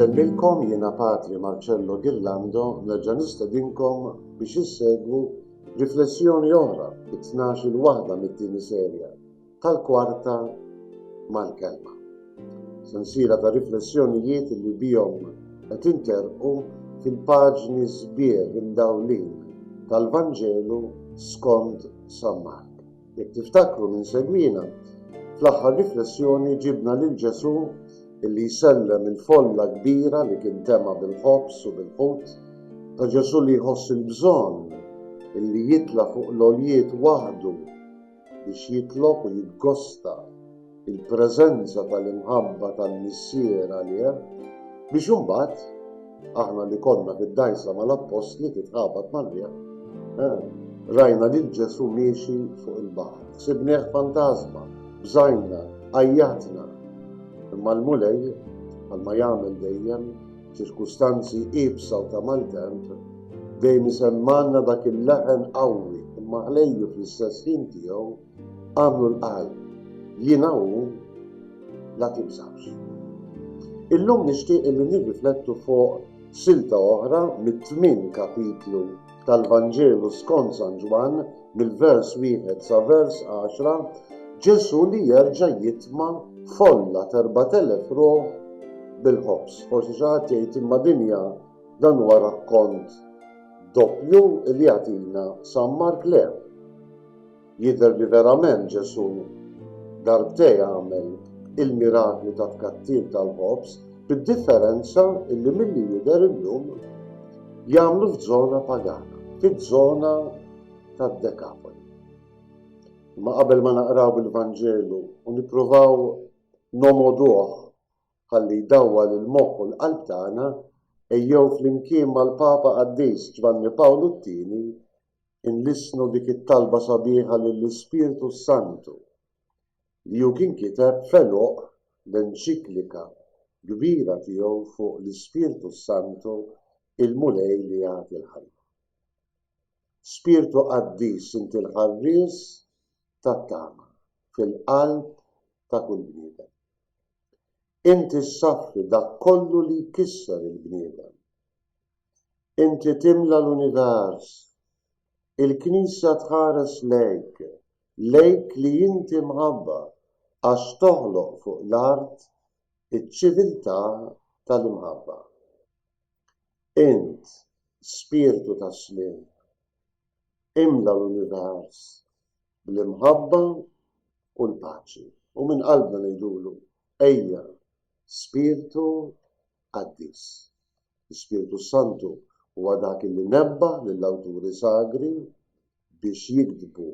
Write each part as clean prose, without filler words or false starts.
Nsellilkom jiena Patri Marcello Ghirlando nerġa' nistedinkom biex issegwu riflessjoni oħra it-12 waħda mit-tieni serja tal-kwarta mal-kelma. Sensiela ta' riflessjonijiet li bihom qed interqu fil-paġni sbieħ imdawlin tal-Vanġelu skont San Mark. Jekk tiftakru minn segwina, fl-aħħar riflessjoni ġibna lil Ġesu illi jsellem il-folla kbira li kien tema bil-ħobs u bil-ħut ta' Ġesu li jħoss il-bżonn illi jitla fuq l-oljiet waħdu biex jitlob u jitgosta il-preżenza tal-imħabba tal-missier għalih biex imbagħad aħna li konna fid-dajsa mal-Apostli titħabat mar-rieħ rajna lil Ġesu miexi fuq il-baħar. Sibnieh fantasma, bżajna, għajjatna. Imma l-mulej, għalma jagħmel dejjem ċirkustanzi ibsa u ta' mal-temp, dejjem isemmanna dak il-leħen qawwi, imma ħlejju fl-istess ħin tiegħu għamlu l-qalb. Jiena hu la tibżawx. Illum nixtieq illi nirriflettu fuq silta oħra mit-8 kapitlu tal-Vanġelu skont San Ġwan mill-vers 1 sa vers 10, Ġesu li jerġa' jitma' folla 4,000 ruħ bil-ħobs. Forsi xi ħadd jgħid imma dinja dan huwa rakkont doppju li jagħtina San Mark le. Jidher li verament Ġesu darbtej għamel il-miraklu ta' tkattir tal-ħobs, bid-differenza illi milli jidher illum jagħmlu f'żona pagana, fiż-żona tad-Dekapoli. Ma qabel ma naqraw il-Vanġelu u nippruvaw nomoduh ħalli jdawwal il-moħħ u l-qalb tagħna, ejjew flimkien mal-Papa Qaddis Ġvanni Pawlu II inlisnu dik it-talba sabiħa lill-Ispiritu Santu li hu kien kiteb feluq l-enċiklika kbira tiegħu fuq l-Ispiritu Santu il-mulej li jagħti l-ħajja. Spiritu Qaddis inti l-ħarries tat-tama fil-qalb ta' kull bniedem. Inti ssaffi dak kollu li jkisser il-bniedem. Inti timla l-univers. Il-Knisja tħares lejk li inti mħabba għax toħloq fuq l-art iċ-ċiviltà tal-imħabba. Int, spiritu ta' slim, imla l-univers bl-imħabba u l-paċi. U minn qalbna ngħidulu ejja Spiritu Qaddis. L-Ispiritu Santu huwa dak li nebba lill-awturi sagri biex jiktbu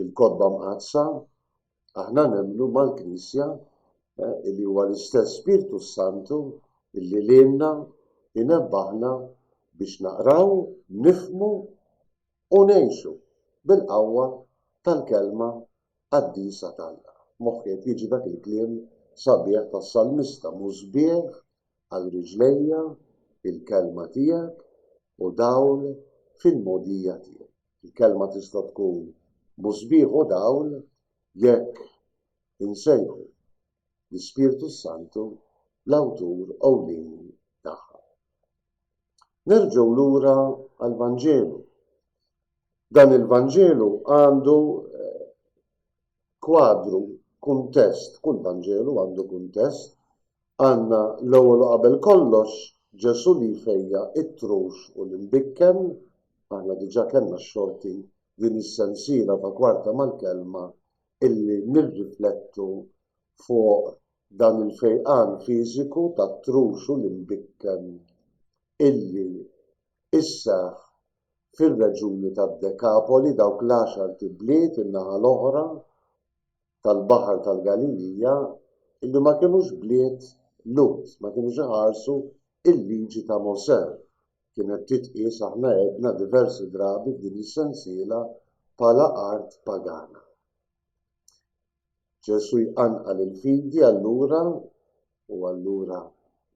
il-kodba mqazza. Aħna nemmnu mal-Knisja li huwa l-istess Spiritu Santu illi lilna inebbaħna biex naqraw, nifhmu u ngħixu bil-qawwa tal-kelma qaddisa tagħna. Moħħi qed jiġi dak il-kliem sabiħ tas-Salmista mużbieħ għal riġlejja il-kelma tiegħek u dawl fil-mogħdija tiegħek. Il-kelma tista' tkun mużbieħ u dawl jekk insejħu l-Ispiritu Santu l-awtur ewlieni tagħha. Nerġgħu lura għall-Vanġelu. Dan il-Vanġelu għandu kwadru, kuntest, kull Vanġelu għandu kuntest, għandna l-ewwel qabel kollox Ġesu li jfejja it-trux u l-imbikken, aħna diġà kellna x-xorti din is-sensiela ta' kwarta mal-kelma illi nirriflettu fuq dan il-fejqan fiżiku tat-trux u l-imbikken illi isseħħ fir-reġuni tad-Dekapoli dawk l-10 tibliet in-naħa l-oħra tal-Baħar tal-Galilija illi ma kinux bliet Lut, ma kinux iħarsu il-liġi ta' Mosè. Kienet titqies aħna għedna diversi drabi f'din is-sensiela bħala art pagana. Ġesu jqanqal il-fidi allura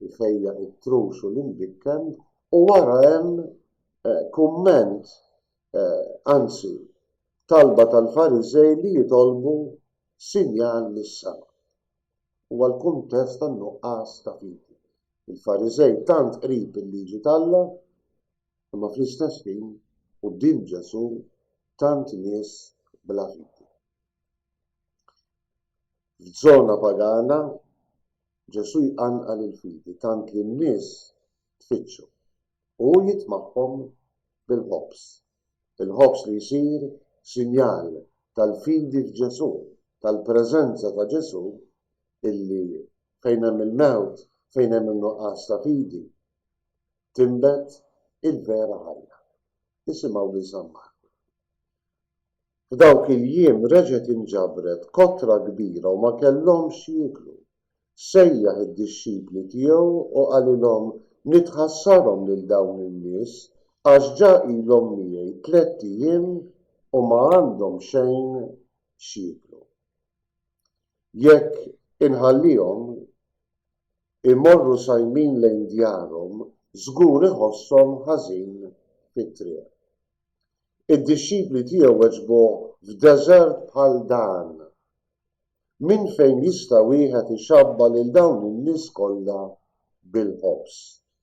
jfejja it-trux u l-imbikken u wara hemm kumment anzi talba tal-Farisej li jitolbu sinjal mis-sema. Huwa l-kuntest tan-nuqqas ta' fidi. Il-Farizej tant qrib il-liġi tal-Alla, imma fl-istess ħin quddiem Ġesu tant nies bla fidi. F'żona pagana Ġesu jqanqal il-fidi tant li n-nies tfittxu u jitmagħhom bil-ħobs. Il-ħobs li jsir sinjal tal-fidi f'Ġesu, tal-preżenza ta' Ġesu illi fejn hemm il-mewt, fejn hemm in-nuqqas ta' fidi, tinbet il-vera ħajja. Isimgħu lil San Marku. F'dawk il-jiem reġgħet inġabret kotra kbira u ma kellhomx jieklu. Sejjaħ id-dixxipli tiegħu u qalilhom nitħassarhom lil dawn in-nies għax ġa ilhom miegħi 3 ijiem u ma għandhom xejn x'jieklu. Jekk inħallihom imorru sajmin lejn djarhom, żgur iħosshom ħażin fit-triq. Id-dixxipli tiegħu weġbuh f'deżert bħal dan. Minn fejn jista' wieħed ixabba lil dawn in-nies kollha bil-ħobs.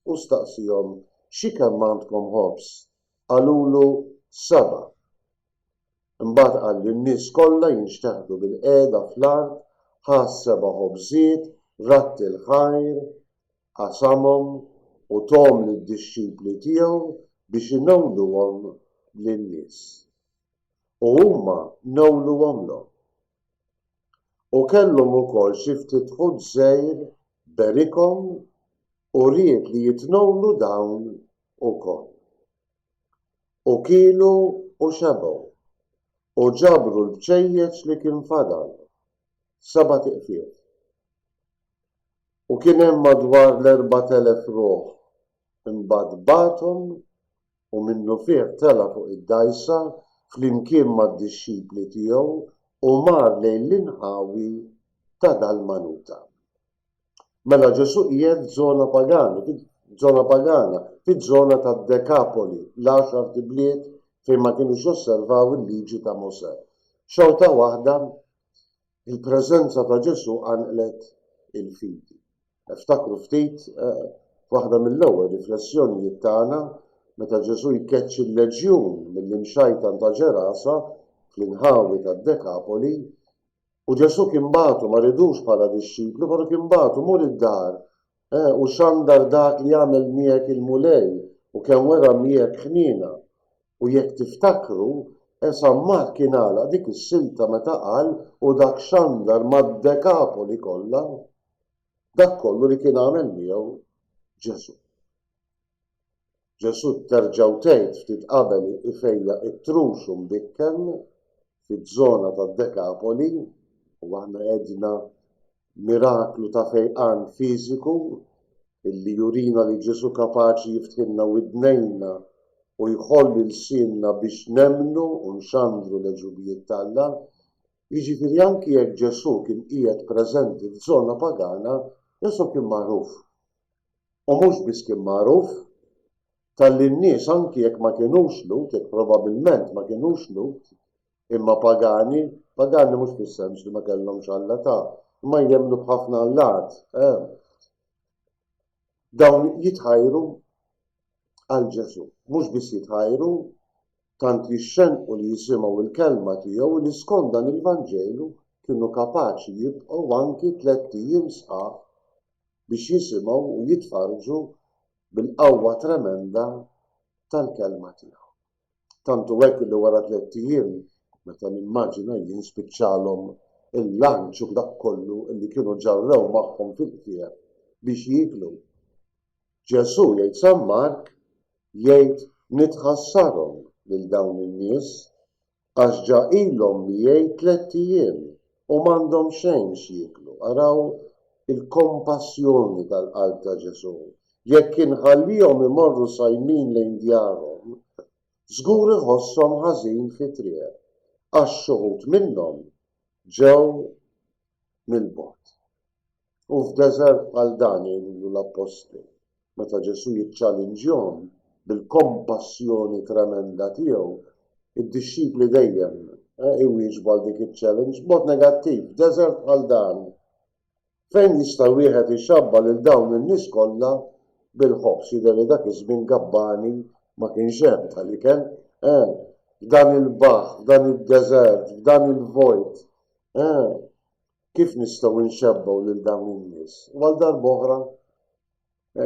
U staqsihom x'ikemm għandkom ħobs? Qalulu 7. Imbagħad qal lin-nies kollha jinxteħdu bil-qiegħda fl-art, ħass 7 ħobżiet, ratti l-ħajr, qasamhom u tom lid-dixxipli tiegħu biex inawluhom lin-nies. U huma nawluhomlhom. U kellhom ukoll xi ftit ħud żgħir berikhom u ried li jitnawlu dawn ukoll. U kielu u xebgħu u ġabru l-bċejjeċ li kien fadal 7 tiqfiet. U kien hemm madwar l-4,000 ruħ. Imbagħad bagħthom u minnu fih tela fuq id-dajsa flimkien mad-dixxipli tiegħu u mar lejn l-inħawi ta' dal-Manuta. Mela Ġesu qiegħed f'żona pagana, fiż-żona tad-Dekapoli, l-10 bliet fejn ma kinux osservaw il-liġi ta' Mosè. Xorta waħda il-preżenza ta' Ġesu għanqlet il-fidi. Iftakru ftit waħda mill-ewwel riflessjonijiet tagħna meta Ġesu jkeċċi l-leġjun mill-imxajtan ta' Ġerasa fl-inħawi tad-Dekapoli u Ġesu kien bagħtu ma ridux bħala dixxiplu, però kien bagħtu mur id-dar u xandar dak li jagħmel miegħek il-mulej u kemm wera miegħek ħniena. U jekk tiftakru, San Mark kien għala dik is-silta meta qal u dak xandar mad-Dekapoli kollha, dak kollu li kien għamel miegħu Ġesu. Ġesu terġgħu tgħid ftit qabel ifejja it-truxu mbikkel fiż-żona tad-Dekapoli u aħna għedna miraklu ta' fejqan fiżiku illi jurina li Ġesu kapaċi jiftħilna widnejna u jħolli l-sinna biex nemmnu u nxandru l-ġubijiet tal-Alla. Jiġifieri anki jekk Ġesu kien qiegħed preżenti f'żona pagana, Ġesu kien magħruf. U mhux biss kien magħruf tal-li n-nies anki jekk ma kinux lut, jekk probabbilment ma kinux lut, imma pagani mhux fis-sens li ma kellhomx Alla ta' imma jemmnu b'ħafna Allat. Dawn jitħajru għal Ġesu. Mhux biss jitħajru, tant jixxenqu li jisimgħu il-kelma tiegħu li skont dan il-Vanġelu kienu kapaċi jibqgħu anki 3 ijiem sħaħ biex jisimgħu u jitfarġu bil-qawwa tremenda tal-kelma tiegħu. Tantu hekk li wara 3 ijiem meta nimmaġina jien spiċċalhom il-lanċ u dak kollu li kienu ġarrew magħhom fil-qiegħ biex jieklu. Ġesu jgħid San Mark jgħid nitħassarhom lil dawn in-nies għax ġa ilhom miegħi 3 ijiem u m'għandhom xejn x'jieklu. Araw il-kompassjoni tal-qalb ta' Ġesu. Jekk inħallihom imorru sajmin lejn djarhom, żgur iħosshom ħażin fit-triq għax xuħud minnhom ġew mill-bogħod. U f'deżert bħal dan jgħidu l-Apostli, meta Ġesu jiċċalinġjahom bil-kompassjoni tremenda tiegħu, id-dixxipli dejjem iwieġbu għal dik iċ-challenge b'mod negattiv, f'deżert bħal dan. fejn jista' wieħed ixabba lil dawn in-nies kollha bil-ħobs jidher li dak iż-żmien gabbani ma kienx hemm tal-ikel, f'dan il-baħħ, f'dan id-deżert, f'dan il-vojt. Kif nistgħu nxabbaw lil dawn in-nies? Għal darb'oħra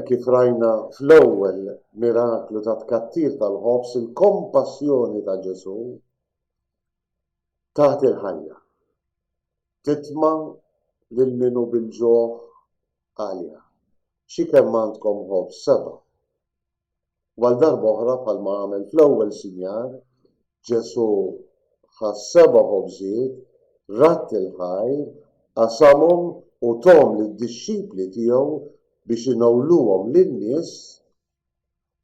kif rajna fl-ewwel miraklu ta' tkattir tal-ħobs il-kompassjoni ta' Ġesu taħt il-ħajja. Titma' lil minu bil-ġoħ għalja. Xi kemm għandkom ħobs? 7. Għal darb'oħra bħalma għamel fl-ewwel sinjar, Ġesu ħass 7 ħobżiet, ratt il-ħajr, qasamhom u tom lid-dixxipli tiegħu biex inawluhom lin-nies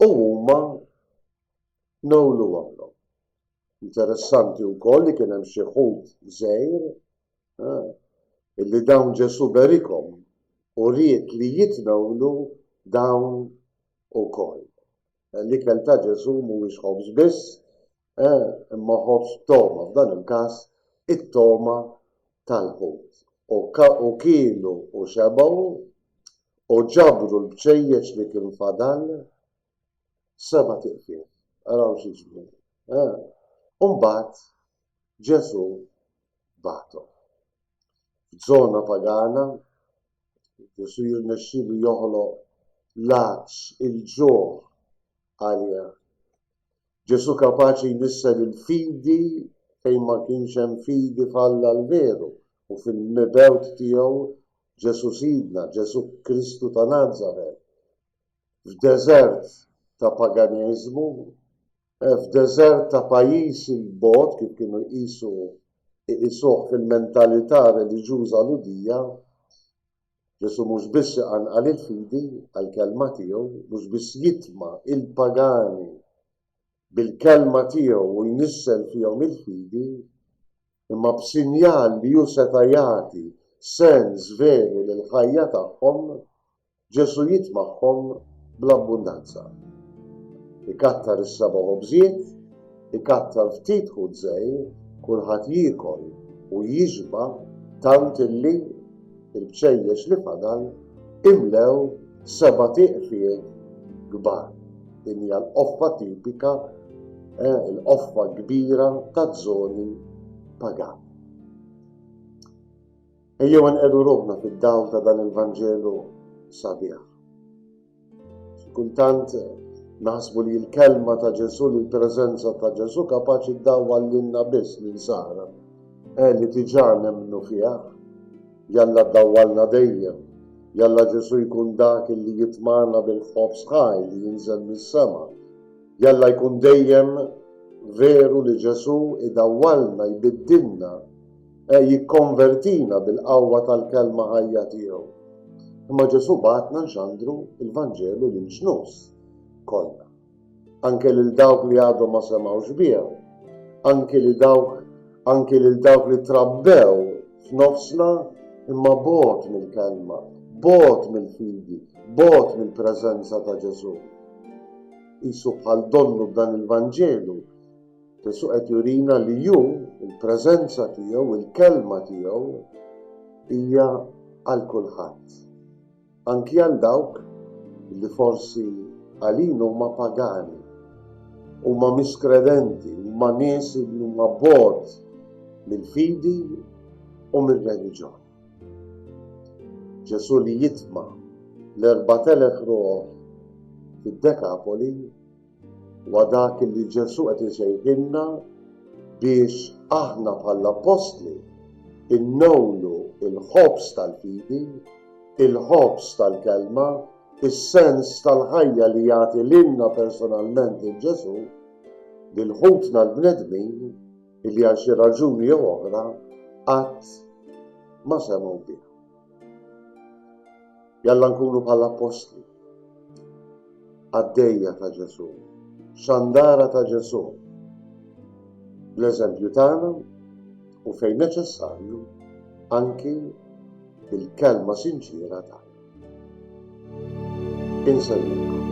u huma nawluhomlhom. Interessanti wkoll li kien hemm xi ħud żgħir illi dawn Ġesu berikhom u ried li jitnawlu dawn ukoll. L-ikel ta' Ġesu mhuwiex ħobż biss, imma ħobż toma, f'dan il-każ it-toma tal-ħut. U kielu u xebgħu u ġabru l-bċejjeċ li kien fadal 7 tiqfiet. Araw xi ġmien. Mbagħad Ġesu bagħthom. F'żona pagana Ġesu jirnexxielu joħloq l-għaġġ, il-ġuħ għalja. Ġesu kapaċi jnisser il-fidi fejn ma kienx hemm fidi falla l-veru u fil-mibewt tiegħu Ġesu Sidna, Ġesu Kristu ta' Nazaret. F'deżert ta' paganiżmu, f'deżert ta' pajjiż il-bogħod kif kienu jqisuh fil-mentalità reliġjuża ludija, Ġesu mhux biss għanqal il-fidi għall-kelma tiegħu, mhux biss jitma' il-pagani bil-kelma tiegħu u jnissel fihom il-fidi, imma b'sinjal li hu seta' jagħti sens veru lill-ħajja tagħhom, Ġesu jitmagħhom bl-abbundanza. Ikattar is-7 ħobżiet, ikattar ftit ħud żgħir, kulħadd jiekol u jiġba' tant illi il-bċejjeċ li fadal imlew 7 tiqfiet kbar. Din hija l-qoffa tipika, l-qoffa kbira taż-żoni pagani. Ejjew nqedu ruħna fid-dawl ta' dan il-Vanġelu sabiħ. Kultant naħsbu li l-kelma ta' Ġesu, li l-preżenza ta' Ġesu kapaċi ddawwal lilna biss lil Sara, li diġà nemmnu fiha, jalla ddawwalna dejjem, jalla Ġesu jkun dak li jitmana bil-ħobs ħaj li jinżel mis-sema, jalla jkun dejjem veru li Ġesu idawwalna jbiddilna, jikkonvertina bil-qawwa tal-kelma ħajja tiegħu. Imma Ġesu bagħatna nxandru il-Vanġelu lil-ġnus kollha. Anke lil dawk li għadhom ma semgħux biha, anke lil dawk li trabbew f'nofsna imma bogħod mill-kelma, bogħod mill-fidi, bogħod mill-preżenza ta' Ġesu. Qisu bħal donnu b'dan il-Vanġelu, Ġesu qed jurina li hu il-preżenza tiegħu, il-kelma tiegħu hija għal kulħadd. Anki għal dawk li forsi għalin huma pagani, huma miskredenti, huma nies li huma bogħod mill-fidi u mill-reliġjon. Ġesu li jitma' l-4,000 ruħ fid-Dekapoli wa dak li Ġesu qed isejħilna biex aħna bħala apostli innawlu il-ħobs tal-fidi, il-ħobs tal-kelma, is-sens tal-ħajja li jagħti lilna personalment il-Ġesu lil-ħutna l-bnedmin illi għal xi raġuni jew oħra qatt ma semgħu biha. Jalla nkunu bħala apostli għaddejja ta' Ġesu, xandara ta' Ġesu, l-eżempju tagħna u fejn neċessarju anki bil-kelma sinċira tagħna. Insellilkom.